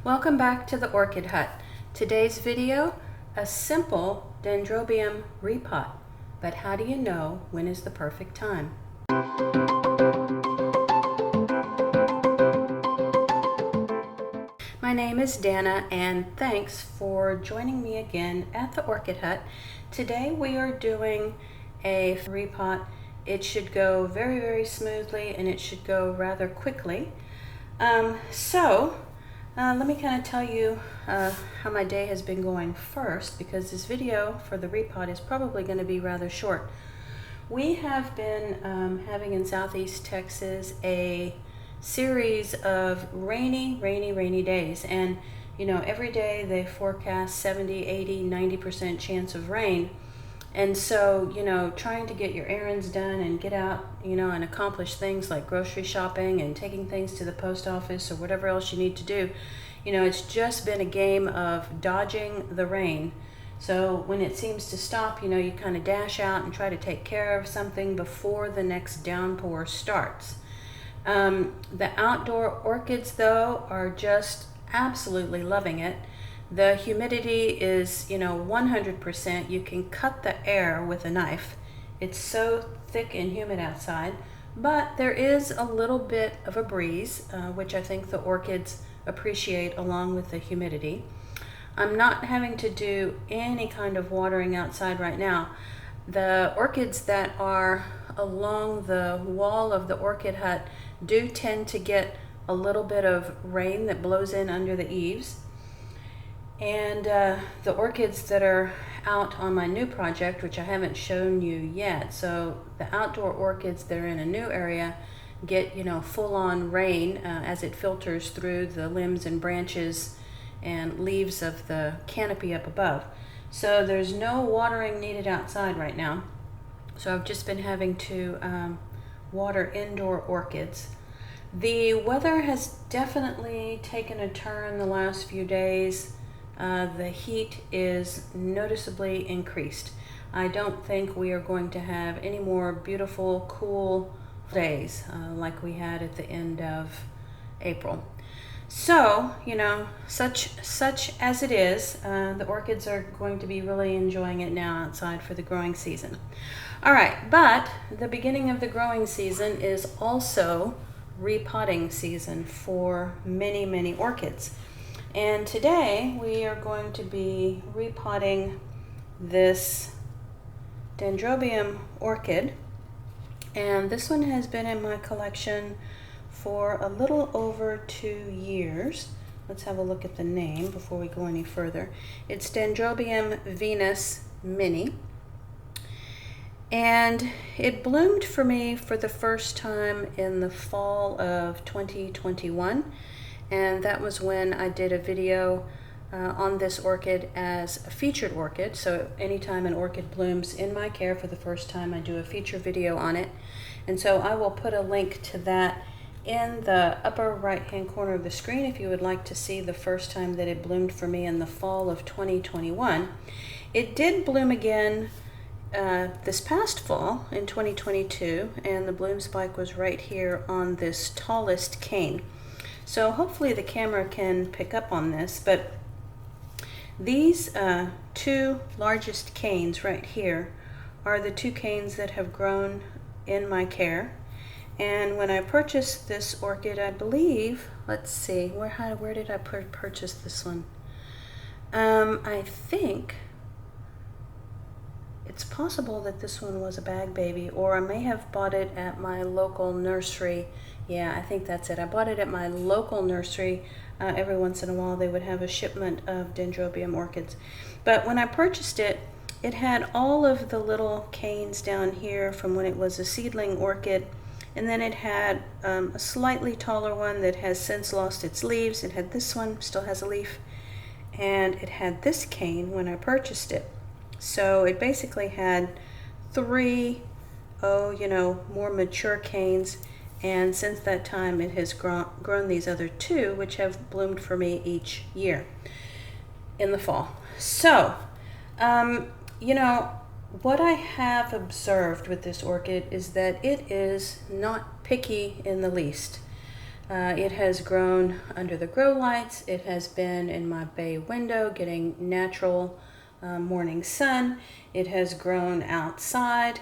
Welcome back to the Orchid Hut. Today's video, a simple Dendrobium repot. But how do you know when is the perfect time? My name is Dana and thanks for joining me again at the Orchid Hut. Today we are doing a repot. It should go very smoothly and it should go rather quickly. Let me kind of tell you how my day has been going first, because this video for the repot is probably going to be rather short. We have been having in Southeast Texas a series of rainy days, and you know, every day they forecast 70, 80, 90% chance of rain. And so, you know, trying to get your errands done and get out, you know, and accomplish things like grocery shopping and taking things to the post office or whatever else you need to do, you know, it's just been a game of dodging the rain. So when it seems to stop, you know, you kind of dash out and try to take care of something before the next downpour starts. The outdoor orchids, though, are just absolutely loving it. The humidity is, you know, 100%. You can cut the air with a knife. It's so thick and humid outside, but there is a little bit of a breeze, which I think the orchids appreciate along with the humidity. I'm not having to do any kind of watering outside right now. The orchids that are along the wall of the Orchid Hut do tend to get a little bit of rain that blows in under the eaves. And the orchids that are out on my new project, which I haven't shown you yet, so the outdoor orchids that are in a new area get, you know, full-on rain as it filters through the limbs and branches and leaves of the canopy up above. So there's no watering needed outside right now. So I've just been having to water indoor orchids. The weather has definitely taken a turn the last few days. The heat is noticeably increased. I don't think we are going to have any more beautiful, cool days like we had at the end of April. So, you know, such as it is, the orchids are going to be really enjoying it now outside for the growing season. All right, but the beginning of the growing season is also repotting season for many orchids. And today we are going to be repotting this Dendrobium orchid. And this one has been in my collection for a little over 2 years. Let's have a look at the name before we go any further. It's Dendrobium Venus Mini. And it bloomed for me for the first time in the fall of 2021. And that was when I did a video on this orchid as a featured orchid. So anytime an orchid blooms in my care for the first time, I do a feature video on it. And so I will put a link to that in the upper right hand corner of the screen if you would like to see the first time that it bloomed for me in the fall of 2021. It did bloom again this past fall in 2022, and the bloom spike was right here on this tallest cane. So hopefully the camera can pick up on this, but these two largest canes right here are the two canes that have grown in my care. And when I purchased this orchid, I believe, let's see, where did I purchase this one? I think it's possible that this one was a bag baby, or I may have bought it at my local nursery. Yeah, I think that's it. I bought it at my local nursery. Every once in a while they would have a shipment of Dendrobium orchids. But when I purchased it, it had all of the little canes down here from when it was a seedling orchid. And then it had a slightly taller one that has since lost its leaves. It had this one, still has a leaf. And it had this cane when I purchased it. So it basically had three, more mature canes. And since that time, it has grown these other two, which have bloomed for me each year in the fall. So, what I have observed with this orchid is that it is not picky in the least. It has grown under the grow lights. It has been in my bay window getting natural morning sun. It has grown outside,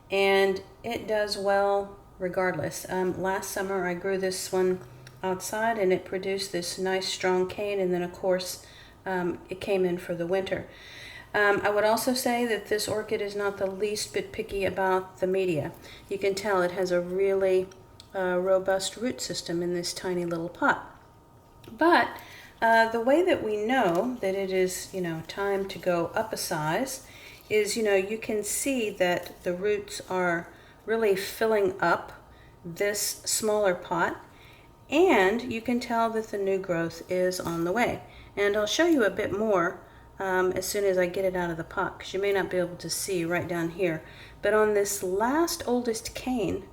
and it does well regardless. Last summer I grew this one outside, and it produced this nice strong cane, and then of course it came in for the winter. I would also say that this orchid is not the least bit picky about the media. You can tell it has a really robust root system in this tiny little pot. But the way that we know that it is, time to go up a size is, you can see that the roots are really filling up this smaller pot, and you can tell that the new growth is on the way. And I'll show you a bit more as soon as I get it out of the pot, because you may not be able to see right down here. But on this last oldest cane,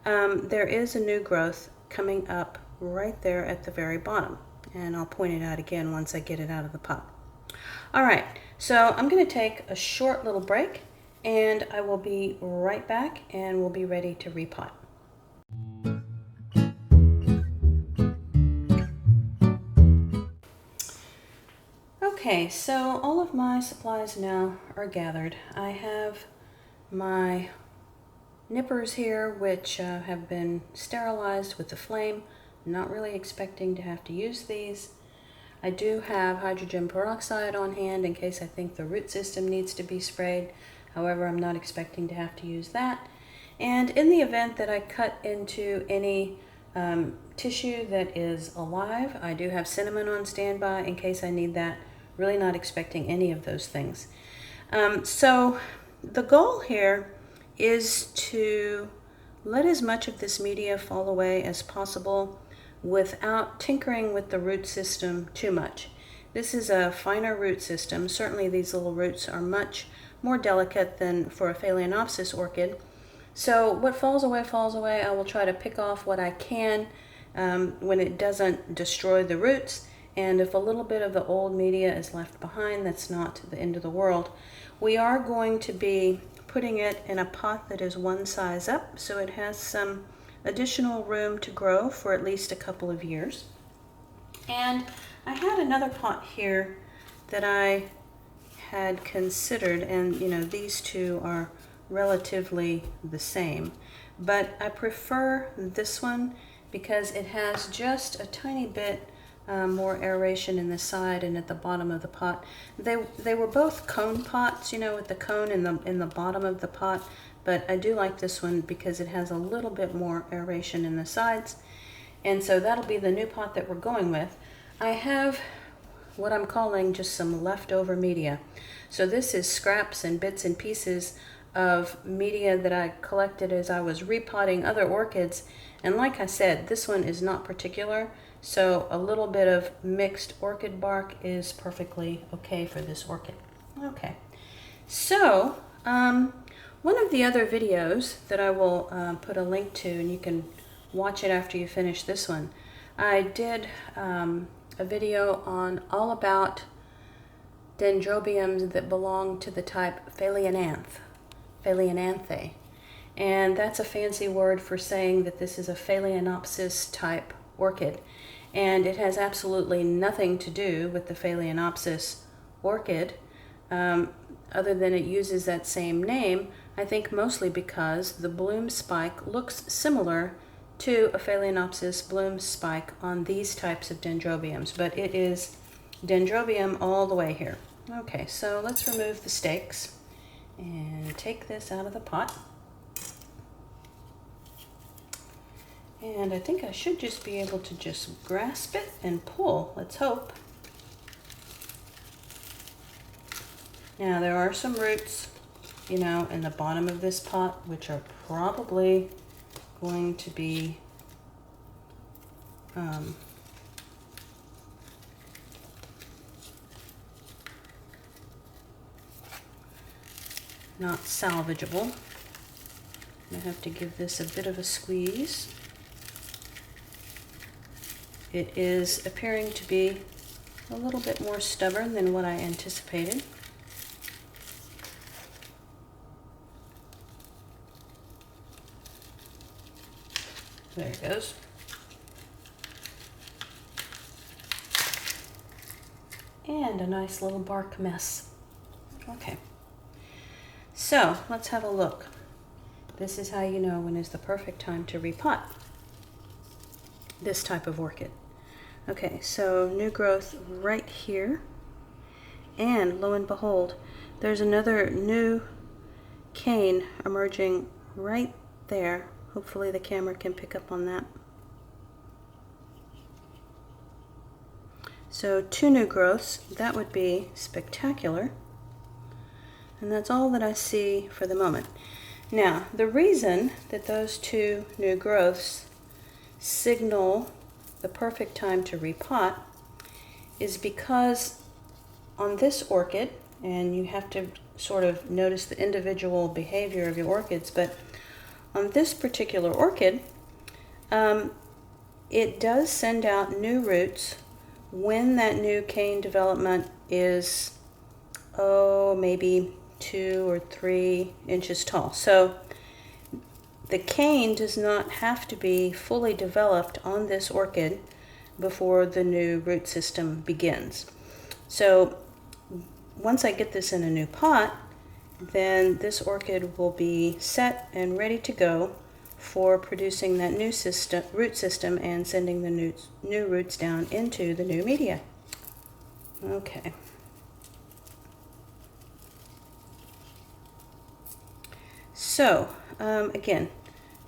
there is a new growth coming up right there at the very bottom. And I'll point it out again once I get it out of the pot. All right, so I'm going to take a short little break, and I will be right back, and we'll be ready to repot. Okay, so all of my supplies now are gathered. I have my nippers here, which have been sterilized with the flame. Not really expecting to have to use these. I do have hydrogen peroxide on hand in case I think the root system needs to be sprayed. However, I'm not expecting to have to use that. And in the event that I cut into any tissue that is alive, I do have cinnamon on standby in case I need that. Really not expecting any of those things. So the goal here is to let as much of this media fall away as possible without tinkering with the root system too much. This is a finer root system. Certainly these little roots are much more delicate than for a Phalaenopsis orchid. So what falls away, falls away. I will try to pick off what I can when it doesn't destroy the roots. And if a little bit of the old media is left behind, that's not the end of the world. We are going to be putting it in a pot that is one size up, so it has some additional room to grow for at least a couple of years. And I had another pot here that I had considered, and these two are relatively the same, but I prefer this one because it has just a tiny bit more aeration in the side and at the bottom of the pot. They were both cone pots, with the cone in the bottom of the pot, but I do like this one because it has a little bit more aeration in the sides. And so that'll be the new pot that we're going with. I have what I'm calling just some leftover media. So this is scraps and bits and pieces of media that I collected as I was repotting other orchids. And like I said, this one is not particular, so a little bit of mixed orchid bark is perfectly okay for this orchid. Okay, so one of the other videos that I will put a link to, and you can watch it after you finish this one, I did a video on all about dendrobiums that belong to the type Phalaenanthe. And that's a fancy word for saying that this is a Phalaenopsis type orchid. And it has absolutely nothing to do with the Phalaenopsis orchid, other than it uses that same name, I think mostly because the bloom spike looks similar to a Phalaenopsis bloom spike on these types of dendrobiums, but it is dendrobium all the way here. Okay, so let's remove the stakes and take this out of the pot. And I think I should just be able to just grasp it and pull, let's hope. Now there are some roots, in the bottom of this pot, which are probably going to be not salvageable. I have to give this a bit of a squeeze. It is appearing to be a little bit more stubborn than what I anticipated. There it goes. and a nice little bark mess. Okay, so let's have a look. This is how you know when is the perfect time to repot this type of orchid. Okay, so new growth right here, and lo and behold, there's another new cane emerging right there. Hopefully the camera can pick up on that. So 2 new growths, that would be spectacular. And that's all that I see for the moment. Now, the reason that those 2 new growths signal the perfect time to repot is because on this orchid, and you have to sort of notice the individual behavior of your orchids, but on this particular orchid, it does send out new roots when that new cane development is, maybe 2 or 3 inches tall. So the cane does not have to be fully developed on this orchid before the new root system begins. So once I get this in a new pot, then this orchid will be set and ready to go for producing that new root system and sending the new roots down into the new media. Okay. So, again,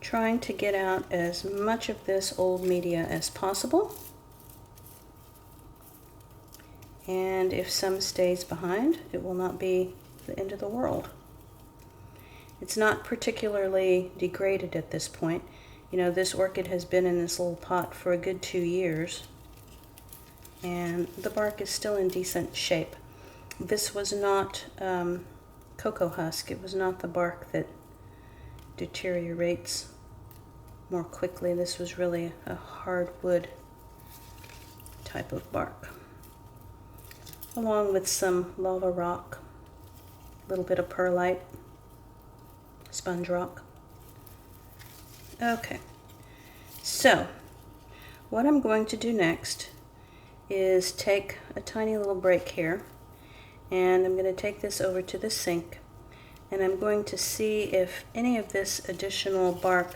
trying to get out as much of this old media as possible. And if some stays behind, it will not be the end of the world. It's not particularly degraded at this point. You know, this orchid has been in this little pot for a good 2 years, and the bark is still in decent shape. This was not cocoa husk. It was not the bark that deteriorates more quickly. This was really a hardwood type of bark, along with some lava rock, a little bit of perlite, sponge rock. Okay, so what I'm going to do next is take a tiny little break here, and I'm going to take this over to the sink, and I'm going to see if any of this additional bark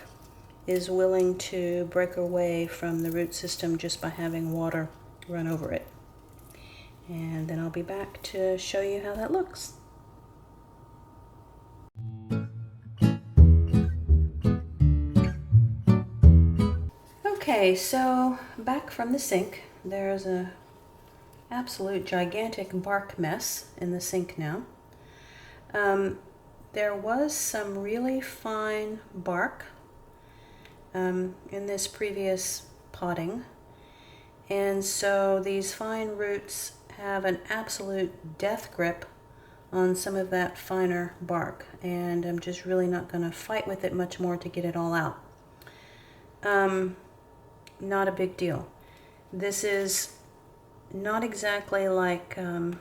is willing to break away from the root system just by having water run over it. And then I'll be back to show you how that looks. Okay, so back from the sink. There's a absolute gigantic bark mess in the sink now. There was some really fine bark in this previous potting, and so these fine roots have an absolute death grip on some of that finer bark, and I'm just really not going to fight with it much more to get it all out. Not a big deal. This is not exactly like a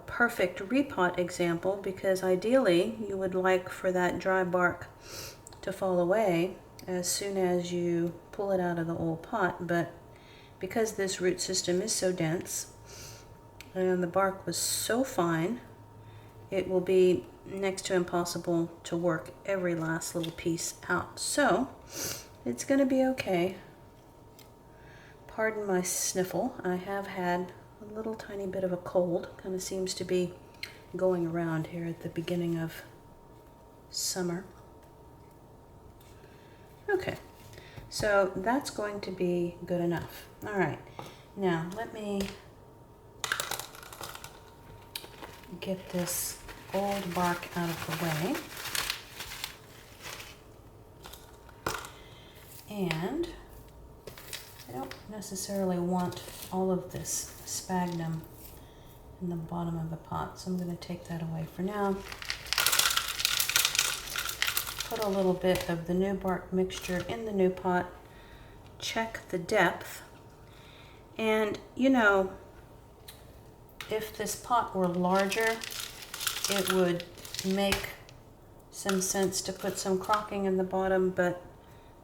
perfect repot example, because ideally you would like for that dry bark to fall away as soon as you pull it out of the old pot, but because this root system is so dense and the bark was so fine, it will be next to impossible to work every last little piece out. So it's going to be okay. Pardon my sniffle. I have had a little tiny bit of a cold. Kind of seems to be going around here at the beginning of summer. Okay, so that's going to be good enough. All right, now let me get this old bark out of the way. And I don't necessarily want all of this sphagnum in the bottom of the pot, so I'm going to take that away for now. Put a little bit of the new bark mixture in the new pot, check the depth, and you know, if this pot were larger, it would make some sense to put some crocking in the bottom, but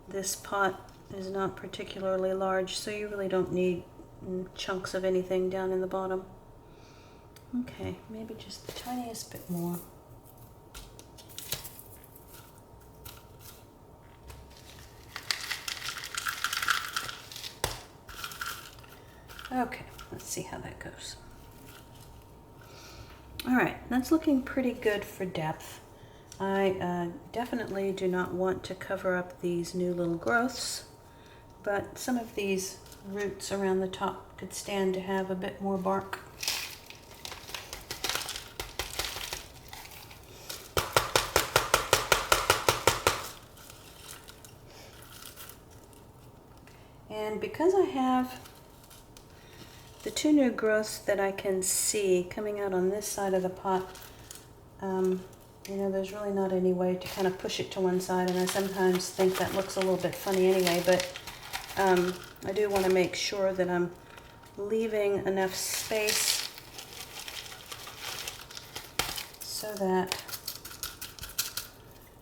this pot is not particularly large, so you really don't need chunks of anything down in the bottom. Okay, maybe just the tiniest bit more. Okay, let's see how that goes. All right, that's looking pretty good for depth. I definitely do not want to cover up these new little growths, but some of these roots around the top could stand to have a bit more bark. And because I have the two new growths that I can see coming out on this side of the pot, you know, there's really not any way to kind of push it to one side, and I sometimes think that looks a little bit funny anyway, but I do want to make sure that I'm leaving enough space so that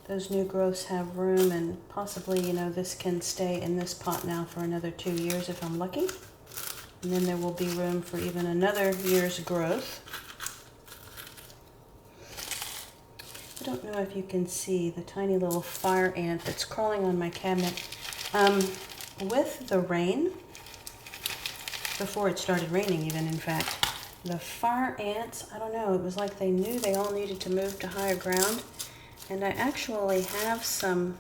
those new growths have room, and possibly, you know, this can stay in this pot now for another 2 years if I'm lucky. And then there will be room for even another year's growth. I don't know if you can see the tiny little fire ant that's crawling on my cabinet. With the rain, before it started raining even, in fact, the fire ants, I don't know, it was like they knew they all needed to move to higher ground. And I actually have some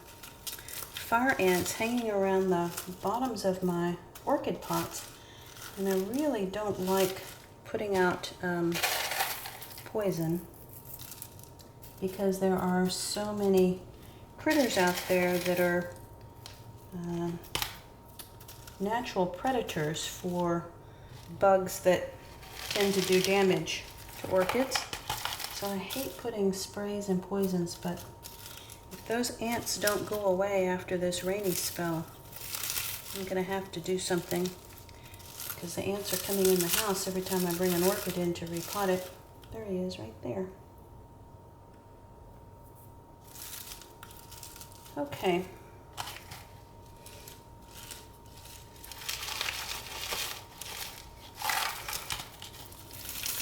fire ants hanging around the bottoms of my orchid pots. And I really don't like putting out poison, because there are so many critters out there that are natural predators for bugs that tend to do damage to orchids. So I hate putting sprays and poisons, but if those ants don't go away after this rainy spell, I'm gonna have to do something, because the ants are coming in the house every time I bring an orchid in to repot it. There he is, right there. Okay.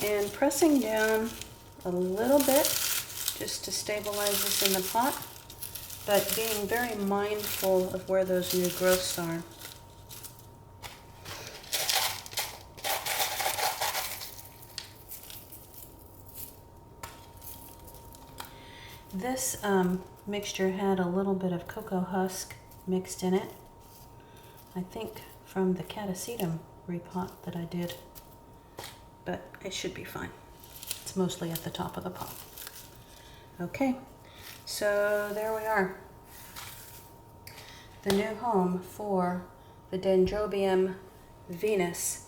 And pressing down a little bit just to stabilize this in the pot, but being very mindful of where those new growths are. This mixture had a little bit of cocoa husk mixed in it, I think from the catasetum repot that I did, but it should be fine. It's mostly at the top of the pot. Okay, so there we are. The new home for the Dendrobium Venus.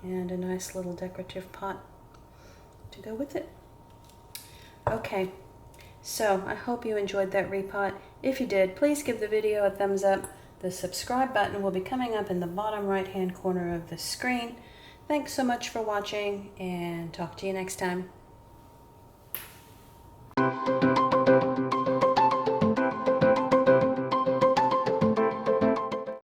And a nice little decorative pot to go with it. Okay, so I hope you enjoyed that repot. If you did, please give the video a thumbs up. The subscribe button will be coming up in the bottom right-hand corner of the screen. Thanks so much for watching, and talk to you next time.